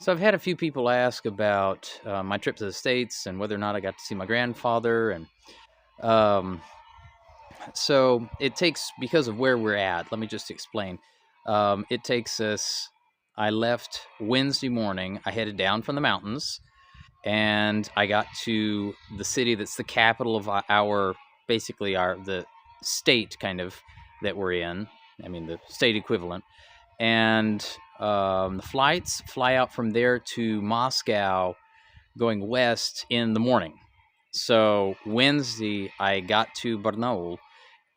So I've had a few people ask about my trip to the States and whether or not I got to see my grandfather. And um, so it takes, because of where we're at, let me just explain. It takes us, I left Wednesday morning. I headed down from the mountains and I got to the city that's the capital of basically the state kind of that we're in. I mean, the state equivalent. And the flights fly out from there to Moscow going west in the morning. So Wednesday, I got to Barnaul,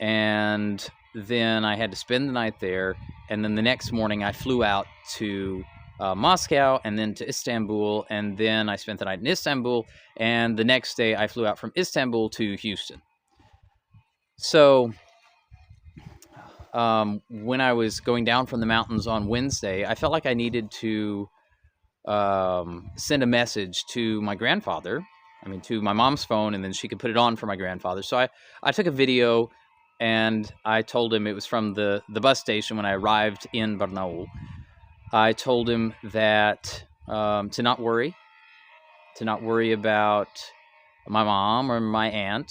and then I had to spend the night there. And then the next morning, I flew out to Moscow and then to Istanbul. And then I spent the night in Istanbul. And the next day, I flew out from Istanbul to Houston. So when I was going down from the mountains on Wednesday, I felt like I needed to send a message to my grandfather. I mean, to my mom's phone, and then she could put it on for my grandfather. So I took a video, and I told him it was from the bus station when I arrived in Barnaul. I told him that to not worry about my mom or my aunt,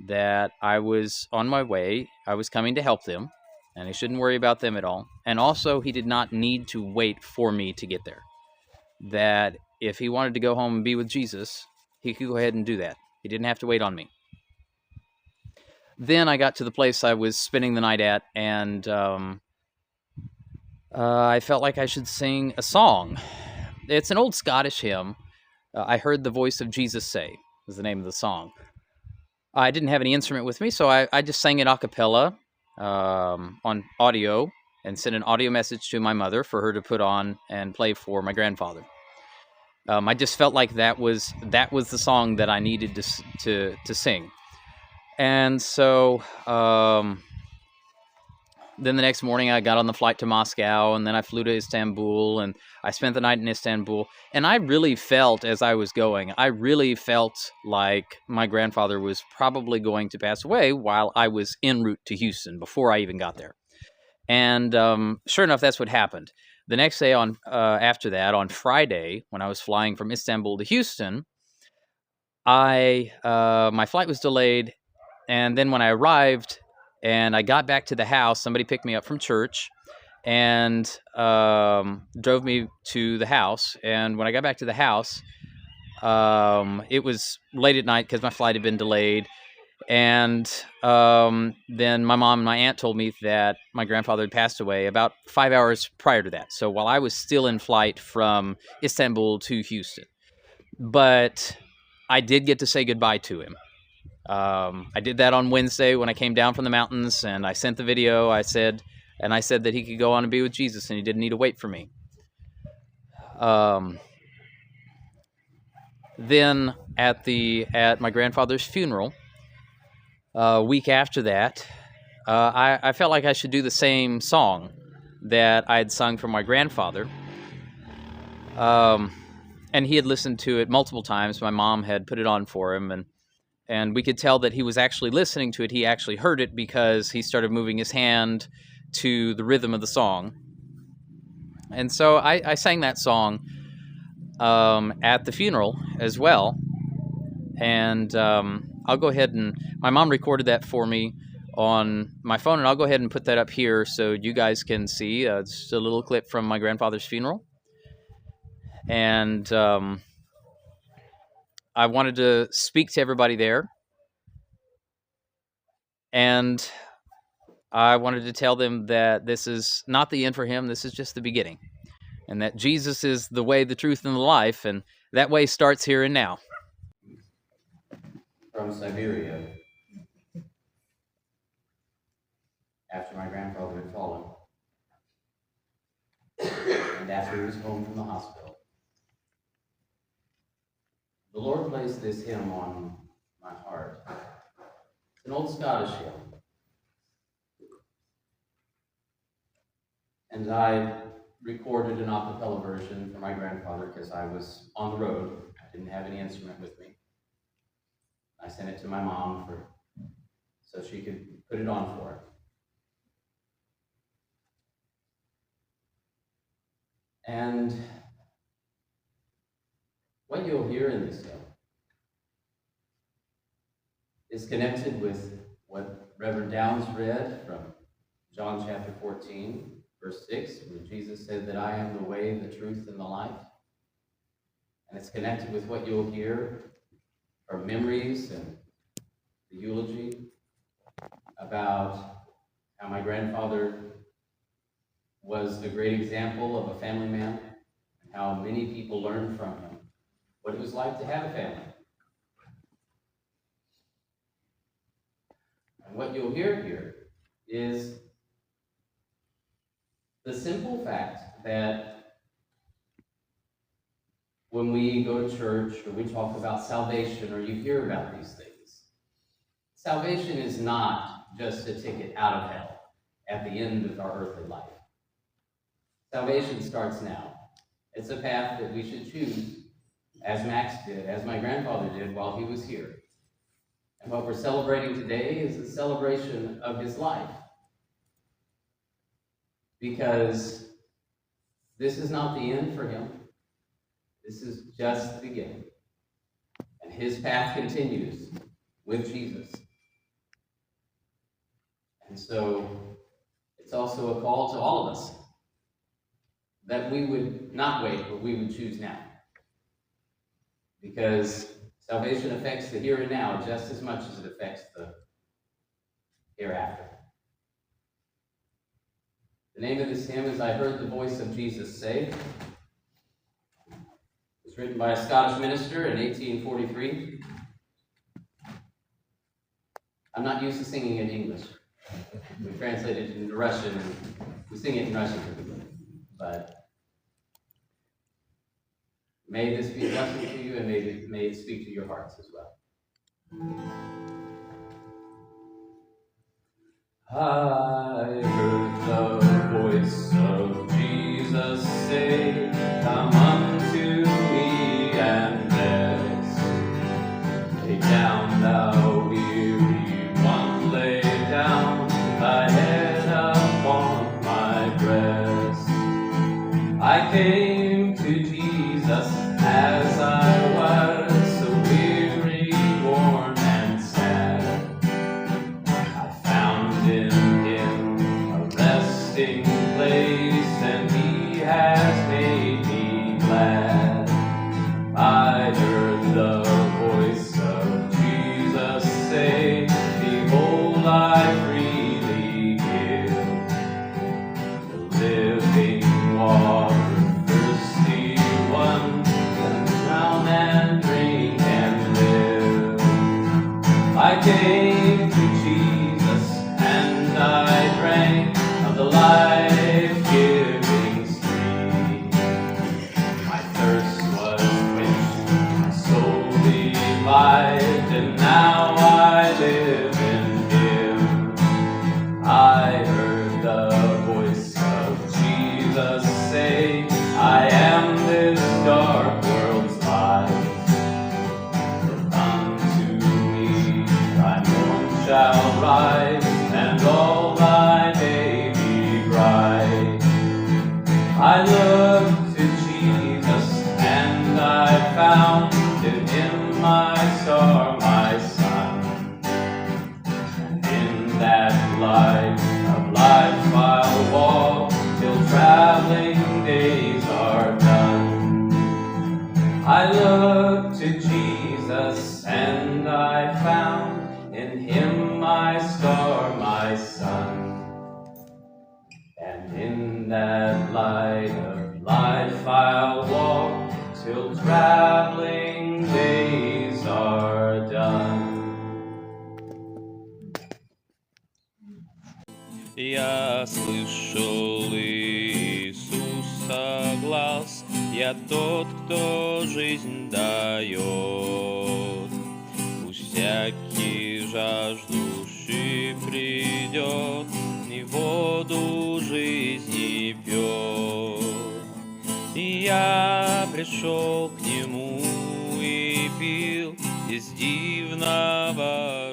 that I was on my way. I was coming to help them, and he shouldn't worry about them at all. And also, he did not need to wait for me to get there. That if he wanted to go home and be with Jesus, he could go ahead and do that. He didn't have to wait on me. Then I got to the place I was spending the night at, and I felt like I should sing a song. It's an old Scottish hymn. I Heard the Voice of Jesus Say is the name of the song. I didn't have any instrument with me, so I just sang it a cappella on audio and sent an audio message to my mother for her to put on and play for my grandfather. I just felt like that was the song that I needed to sing. And so then the next morning I got on the flight to Moscow, and then I flew to Istanbul, and I spent the night in Istanbul. And I really felt, as I was going, like my grandfather was probably going to pass away while I was en route to Houston before I even got there. And sure enough, that's what happened. The next day after that, on Friday, when I was flying from Istanbul to Houston, my flight was delayed. And then when I arrived and I got back to the house, somebody picked me up from church and drove me to the house. And when I got back to the house, it was late at night because my flight had been delayed. And then my mom and my aunt told me that my grandfather had passed away about 5 hours prior to that. So while I was still in flight from Istanbul to Houston, but I did get to say goodbye to him. I did that on Wednesday when I came down from the mountains, and I sent the video. I said that he could go on and be with Jesus, and he didn't need to wait for me. Then at my grandfather's funeral, a week after that, I felt like I should do the same song that I had sung for my grandfather. And he had listened to it multiple times. My mom had put it on for him, and we could tell that he was actually listening to it. He actually heard it because he started moving his hand to the rhythm of the song. And so I sang that song at the funeral as well. And I'll go ahead and my mom recorded that for me on my phone, and I'll go ahead and put that up here so you guys can see. It's a little clip from my grandfather's funeral. And I wanted to speak to everybody there. And I wanted to tell them that this is not the end for him. This is just the beginning. And that Jesus is the way, the truth, and the life. And that way starts here and now. From Siberia, after my grandfather had fallen, and after he was home from the hospital, the Lord placed this hymn on my heart. It's an old Scottish hymn. And I recorded an a cappella version for my grandfather because I was on the road. I didn't have any instrument with me. I sent it to my mom so she could put it on for it. And what you'll hear in this hymn is connected with what Reverend Downs read from John chapter 14, verse 6, where Jesus said that I am the way, the truth, and the life. And it's connected with what you'll hear from memories and the eulogy about how my grandfather was a great example of a family man and how many people learned from him what it was like to have a family. And what you'll hear here is the simple fact that when we go to church or we talk about salvation or you hear about these things, salvation is not just a ticket out of hell at the end of our earthly life. Salvation starts now. It's a path that we should choose, as Max did, as my grandfather did while he was here. And what we're celebrating today is a celebration of his life. Because this is not the end for him. This is just the beginning. And his path continues with Jesus. And so it's also a call to all of us that we would not wait, but we would choose now. Because salvation affects the here and now just as much as it affects the hereafter. The name of this hymn is I Heard the Voice of Jesus Say. It was written by a Scottish minister in 1843. I'm not used to singing in English. We translate it into Russian, and we sing it in Russian typically. But may this be a blessing to you, and may it speak to your hearts as well. I heard the voice of Jesus say, come unto me and rest. Lay down, thou weary one, lay down thy head upon my breast. I came to Jesus as I was, so weary, worn, and sad. I found in him a resting place, and he has made me glad. I heard the voice of Jesus say, behold, I freely give the living water. I came to Jesus and I drank of the life-giving stream. My thirst was quenched, my soul revived, and now I live in him. I heard the voice of Jesus say, I am this dark world's light. Shall rise, and all thy day be bright. I looked to Jesus, and I found in him my star, my sun. And in that light of life I'll walk till traveling days are done. I looked to Jesus, and I found in him my star, my sun. And in that light of life I'll walk till traveling days are done. Я слышал Иисуса глас, я тот, кто жизнь дает. Пусть всякий жаждущий придет, и воду жизни пьет. И я пришел к нему и пил из дивного